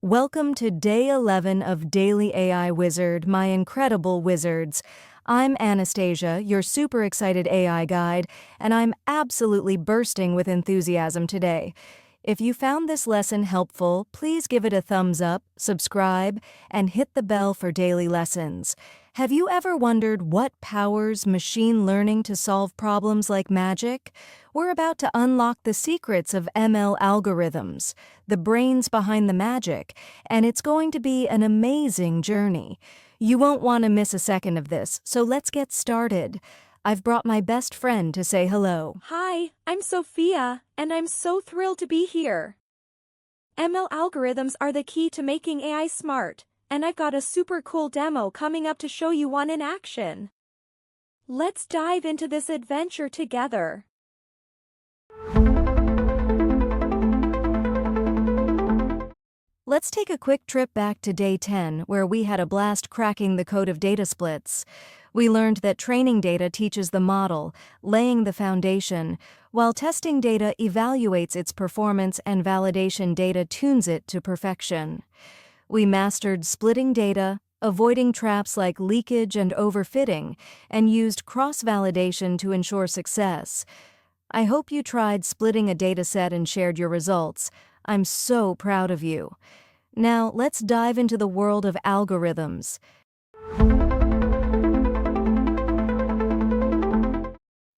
Welcome to day 11 of Daily AI Wizard, my incredible wizards. I'm Anastasia, your super excited AI guide, and I'm absolutely bursting with enthusiasm today. If you found this lesson helpful, please give it a thumbs up, subscribe, and hit the bell for daily lessons. Have you ever wondered what powers machine learning to solve problems like magic? We're about to unlock the secrets of ML algorithms, the brains behind the magic, and it's going to be an amazing journey. You won't want to miss a second of this, so let's get started. I've brought my best friend to say hello. Hi, I'm Sophia, and I'm so thrilled to be here. ML algorithms are the key to making AI smart, and I've got a super cool demo coming up to show you one in action. Let's dive into this adventure together. Let's take a quick trip back to day 10, where we had a blast cracking the code of data splits. We learned that training data teaches the model, laying the foundation, while testing data evaluates its performance and validation data tunes it to perfection. We mastered splitting data, avoiding traps like leakage and overfitting, and used cross-validation to ensure success. I hope you tried splitting a dataset and shared your results. I'm so proud of you. Now, let's dive into the world of algorithms.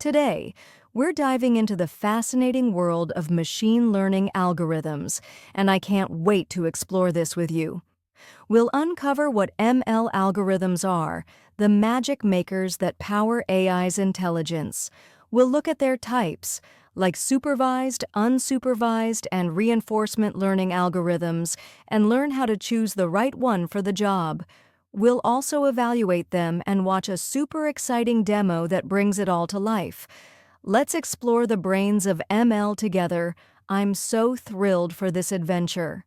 Today, we're diving into the fascinating world of machine learning algorithms, and I can't wait to explore this with you. We'll uncover what ML algorithms are, the magic makers that power AI's intelligence. We'll look at their types, like supervised, unsupervised, and reinforcement learning algorithms, and learn how to choose the right one for the job. We'll also evaluate them and watch a super exciting demo that brings it all to life. Let's explore the brains of ML together. I'm so thrilled for this adventure.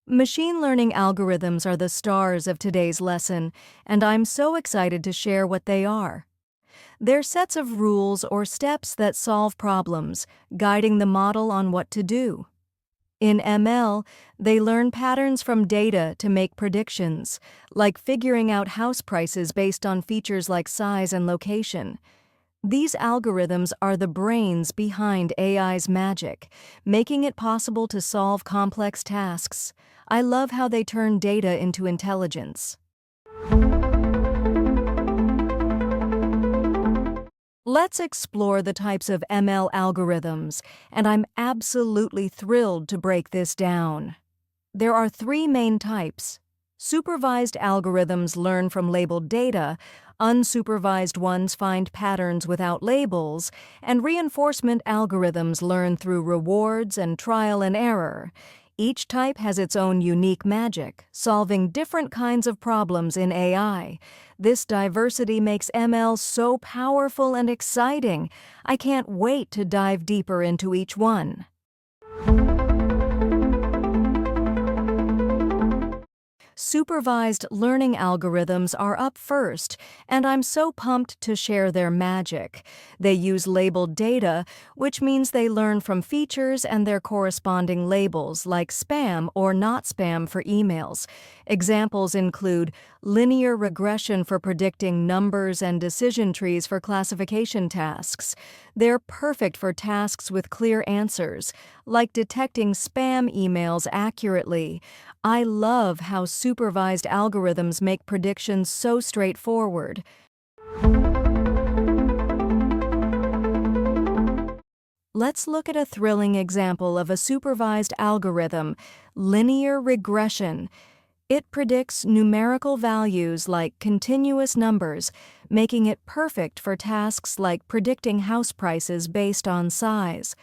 Machine learning algorithms are the stars of today's lesson, and I'm so excited to share what they are. They're sets of rules or steps that solve problems, guiding the model on what to do. In ML, they learn patterns from data to make predictions, like figuring out house prices based on features like size and location. These algorithms are the brains behind AI's magic, making it possible to solve complex tasks. I love how they turn data into intelligence. Let's explore the types of ML algorithms, and I'm absolutely thrilled to break this down. There are three main types. Supervised algorithms learn from labeled data, unsupervised ones find patterns without labels, and reinforcement algorithms learn through rewards and trial and error. Each type has its own unique magic, solving different kinds of problems in AI. This diversity makes ML so powerful and exciting. I can't wait to dive deeper into each one. Supervised learning algorithms are up first, and I'm so pumped to share their magic. They use labeled data, which means they learn from features and their corresponding labels, like spam or not spam for emails. Examples include linear regression for predicting numbers and decision trees for classification tasks. They're perfect for tasks with clear answers, like detecting spam emails accurately. I love how supervised algorithms make predictions so straightforward. Let's look at a thrilling example of a supervised algorithm, linear regression. It predicts numerical values like continuous numbers, making it perfect for tasks like predicting house prices based on size.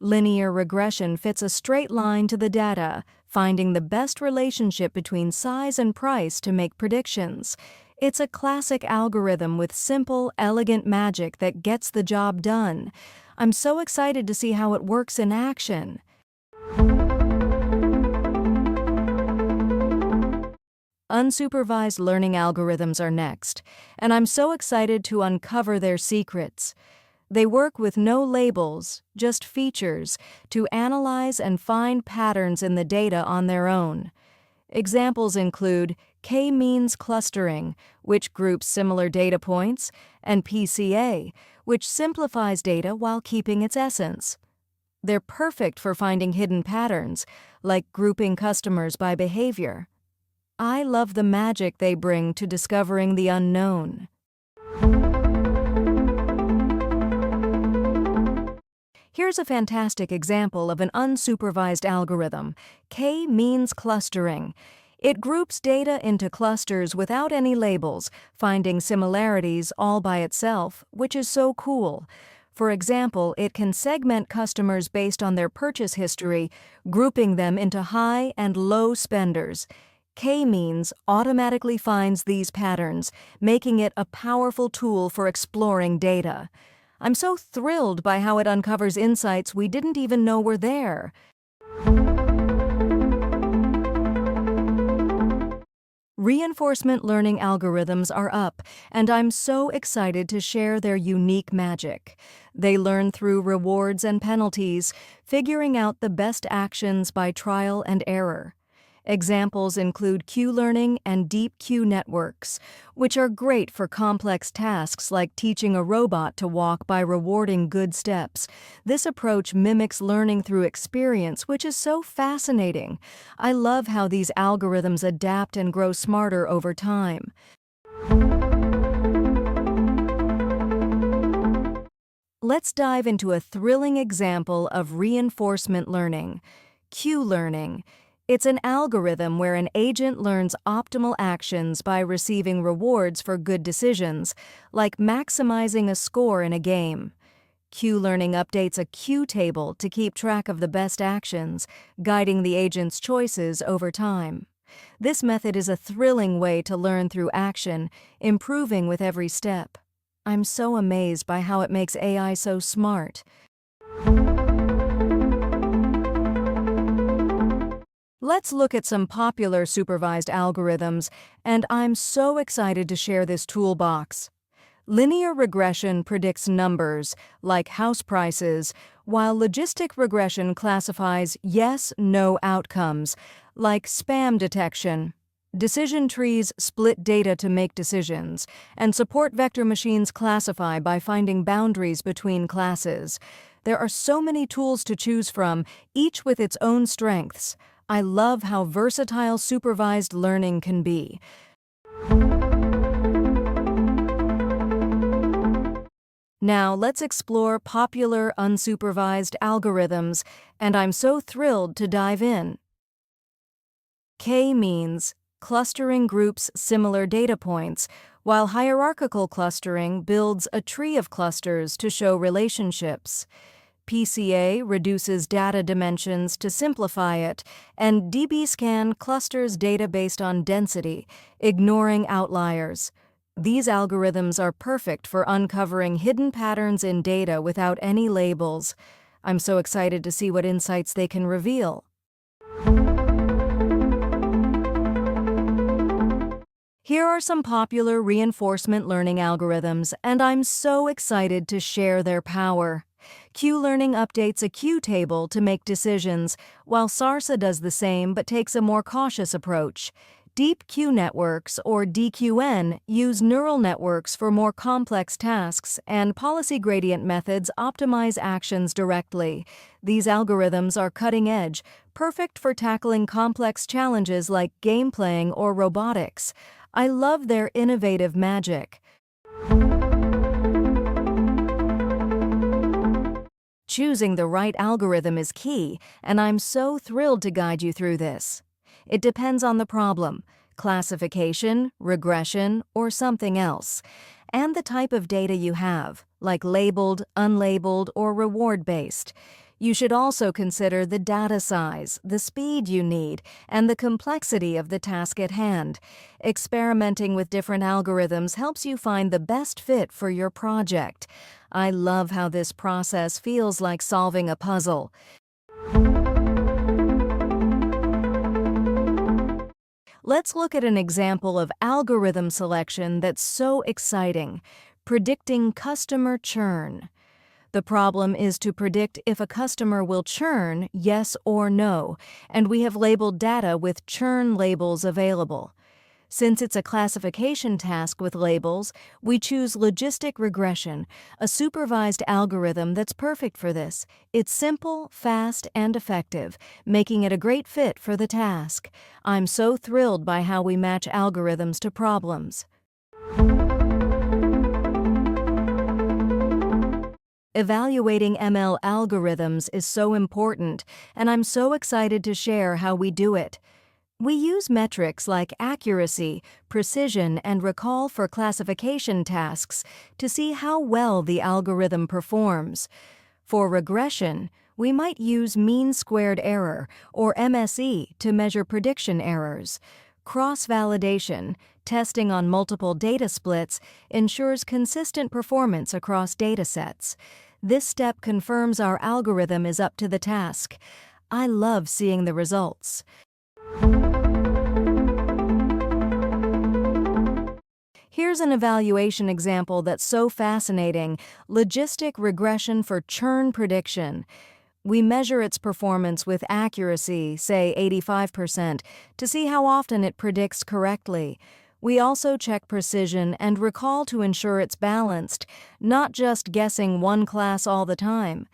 Linear regression fits a straight line to the data, finding the best relationship between size and price to make predictions. It's a classic algorithm with simple, elegant magic that gets the job done. I'm so excited to see how it works in action. Unsupervised learning algorithms are next, and I'm so excited to uncover their secrets. They work with no labels, just features, to analyze and find patterns in the data on their own. Examples include k-means clustering, which groups similar data points, and PCA, which simplifies data while keeping its essence. They're perfect for finding hidden patterns, like grouping customers by behavior. I love the magic they bring to discovering the unknown. Here's a fantastic example of an unsupervised algorithm, k-means clustering. It groups data into clusters without any labels, finding similarities all by itself, which is so cool. For example, it can segment customers based on their purchase history, grouping them into high and low spenders. K-means automatically finds these patterns, making it a powerful tool for exploring data. I'm so thrilled by how it uncovers insights we didn't even know were there. Reinforcement learning algorithms are up, and I'm so excited to share their unique magic. They learn through rewards and penalties, figuring out the best actions by trial and error. Examples include Q-learning and deep Q networks, which are great for complex tasks like teaching a robot to walk by rewarding good steps. This approach mimics learning through experience, which is so fascinating. I love how these algorithms adapt and grow smarter over time. Let's dive into a thrilling example of reinforcement learning, Q-learning. It's an algorithm where an agent learns optimal actions by receiving rewards for good decisions, like maximizing a score in a game. Q-learning updates a Q table to keep track of the best actions, guiding the agent's choices over time. This method is a thrilling way to learn through action, improving with every step. I'm so amazed by how it makes AI so smart. Let's look at some popular supervised algorithms, and I'm so excited to share this toolbox. Linear regression predicts numbers, like house prices, while logistic regression classifies yes/no outcomes, like spam detection. Decision trees split data to make decisions, and support vector machines classify by finding boundaries between classes. There are so many tools to choose from, each with its own strengths. I love how versatile supervised learning can be. Now let's explore popular unsupervised algorithms, and I'm so thrilled to dive in. K-means clustering groups similar data points, while hierarchical clustering builds a tree of clusters to show relationships. PCA reduces data dimensions to simplify it, and DBScan clusters data based on density, ignoring outliers. These algorithms are perfect for uncovering hidden patterns in data without any labels. I'm so excited to see what insights they can reveal. Here are some popular reinforcement learning algorithms, and I'm so excited to share their power. Q-learning updates a Q table to make decisions, while SARSA does the same but takes a more cautious approach. Deep Q networks, or DQN, use neural networks for more complex tasks, and policy gradient methods optimize actions directly. These algorithms are cutting-edge, perfect for tackling complex challenges like game playing or robotics. I love their innovative magic. Choosing the right algorithm is key, and I'm so thrilled to guide you through this. It depends on the problem, classification, regression, or something else, and the type of data you have, like labeled, unlabeled, or reward-based. You should also consider the data size, the speed you need, and the complexity of the task at hand. Experimenting with different algorithms helps you find the best fit for your project. I love how this process feels like solving a puzzle. Let's look at an example of algorithm selection that's so exciting, predicting customer churn. The problem is to predict if a customer will churn, yes or no, and we have labeled data with churn labels available. Since it's a classification task with labels, we choose Logistic Regression, a supervised algorithm that's perfect for this. It's simple, fast, and effective, making it a great fit for the task. I'm so thrilled by how we match algorithms to problems. Evaluating ML algorithms is so important, and I'm so excited to share how we do it. We use metrics like accuracy, precision, and recall for classification tasks to see how well the algorithm performs. For regression, we might use mean squared error, or MSE, to measure prediction errors. Cross-validation, testing on multiple data splits, ensures consistent performance across datasets. This step confirms our algorithm is up to the task. I love seeing the results. Here's an evaluation example that's so fascinating: logistic regression for churn prediction. We measure its performance with accuracy, say 85%, to see how often it predicts correctly. We also check precision and recall to ensure it's balanced, not just guessing one class all the time.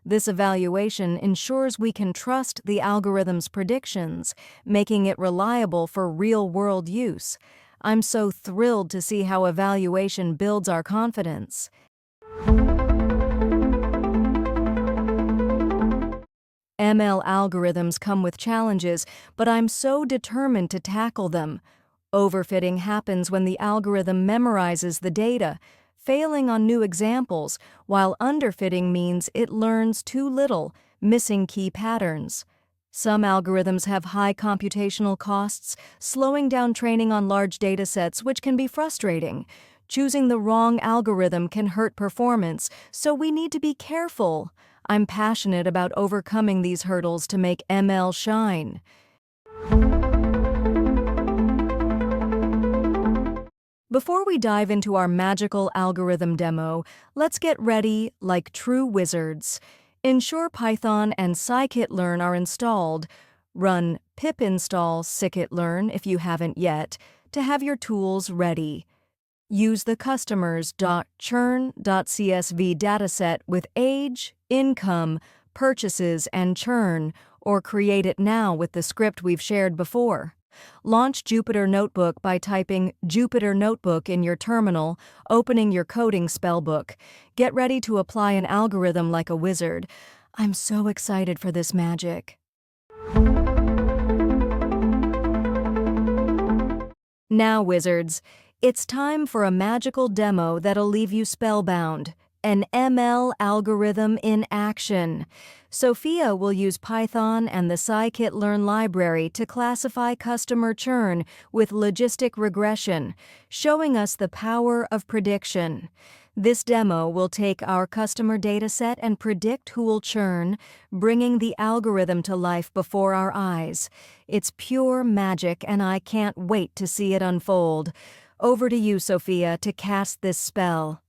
This evaluation ensures we can trust the algorithm's predictions, making it reliable for real-world use. I'm so thrilled to see how evaluation builds our confidence. ML algorithms come with challenges, but I'm so determined to tackle them. Overfitting happens when the algorithm memorizes the data, failing on new examples, while underfitting means it learns too little, missing key patterns. Some algorithms have high computational costs, slowing down training on large datasets, which can be frustrating. Choosing the wrong algorithm can hurt performance, so we need to be careful. I'm passionate about overcoming these hurdles to make ML shine. Before we dive into our magical algorithm demo, let's get ready like true wizards. Ensure Python and Scikit-learn are installed. Run pip install Scikit-learn if you haven't yet to have your tools ready. Use the customers.churn.csv dataset with age, income, purchases, and churn, or create it now with the script we've shared before. Launch Jupyter Notebook by typing Jupyter Notebook in your terminal, opening your coding spellbook. Get ready to apply an algorithm like a wizard. I'm so excited for this magic. Now, wizards, it's time for a magical demo that'll leave you spellbound. An ML algorithm in action. Sophia will use Python and the Scikit-learn library to classify customer churn with logistic regression, showing us the power of prediction. This demo will take our customer dataset and predict who will churn, bringing the algorithm to life before our eyes. It's pure magic, and I can't wait to see it unfold. Over to you, Sophia, to cast this spell.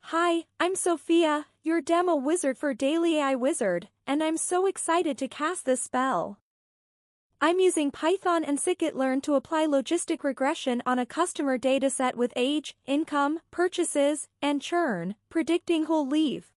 Hi, I'm Sophia, your demo wizard for DailyAIWizard, and I'm so excited to cast this spell. I'm using Python and Scikit-learn to apply logistic regression on a customer dataset with age, income, purchases, and churn, predicting who'll leave.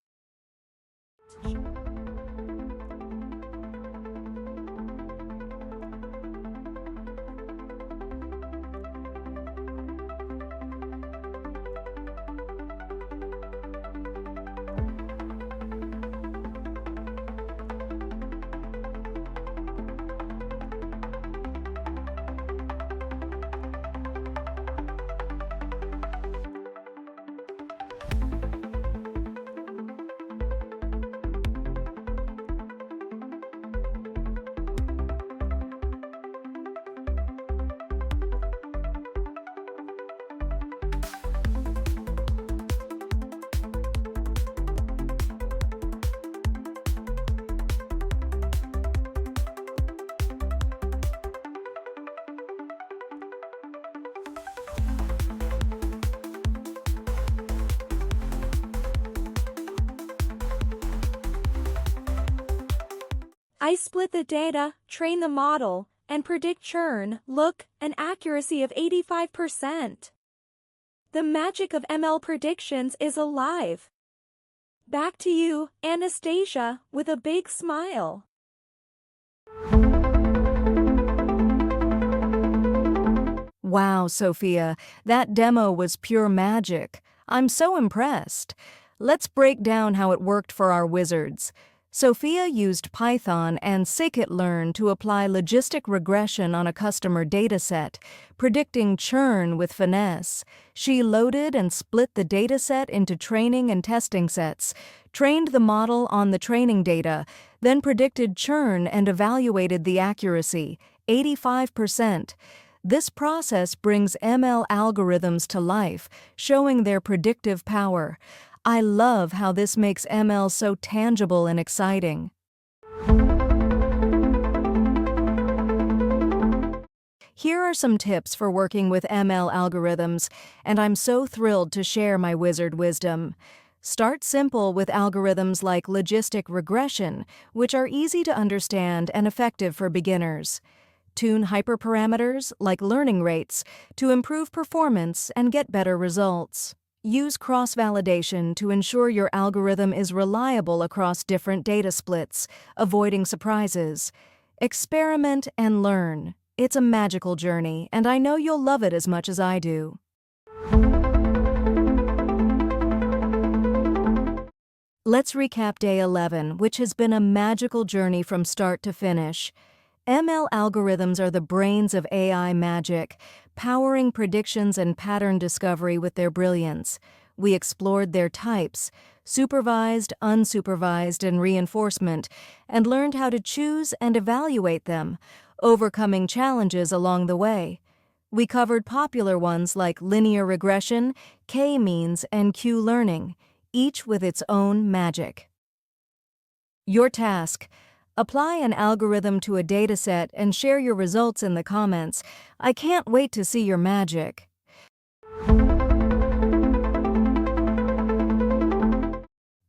I split the data, train the model, and predict churn. Look, an accuracy of 85%. The magic of ML predictions is alive. Back to you, Anastasia, with a big smile. Wow, Sophia, that demo was pure magic. I'm so impressed. Let's break down how it worked for our wizards. Sophia used Python and Scikit-learn to apply logistic regression on a customer dataset, predicting churn with finesse. She loaded and split the dataset into training and testing sets, trained the model on the training data, then predicted churn and evaluated the accuracy, 85%. This process brings ML algorithms to life, showing their predictive power. I love how this makes ML so tangible and exciting. Here are some tips for working with ML algorithms, and I'm so thrilled to share my wizard wisdom. Start simple with algorithms like Logistic Regression, which are easy to understand and effective for beginners. Tune hyperparameters, like learning rates, to improve performance and get better results. Use cross-validation to ensure your algorithm is reliable across different data splits, avoiding surprises. Experiment and learn. It's a magical journey, and I know you'll love it as much as I do. Let's recap day 11, which has been a magical journey from start to finish. ML algorithms are the brains of AI magic, powering predictions and pattern discovery with their brilliance. We explored their types, supervised, unsupervised, and reinforcement, and learned how to choose and evaluate them, overcoming challenges along the way. We covered popular ones like linear regression, K-means, and Q-learning, each with its own magic. Your task: apply an algorithm to a dataset and share your results in the comments. I can't wait to see your magic.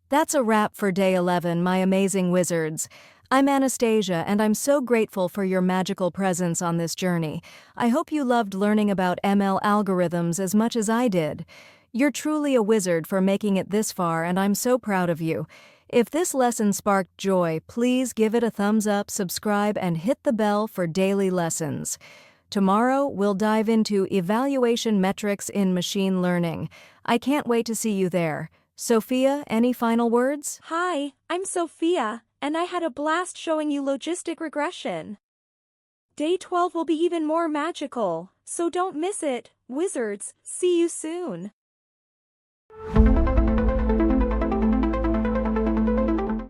That's a wrap for day 11, my amazing wizards. I'm Anastasia, and I'm so grateful for your magical presence on this journey. I hope you loved learning about ML algorithms as much as I did. You're truly a wizard for making it this far, and I'm so proud of you. If this lesson sparked joy, please give it a thumbs up, subscribe, and hit the bell for daily lessons. Tomorrow, we'll dive into evaluation metrics in machine learning. I can't wait to see you there. Sophia, any final words? Hi, I'm Sophia, and I had a blast showing you logistic regression. Day 12 will be even more magical, so don't miss it, wizards. See you soon.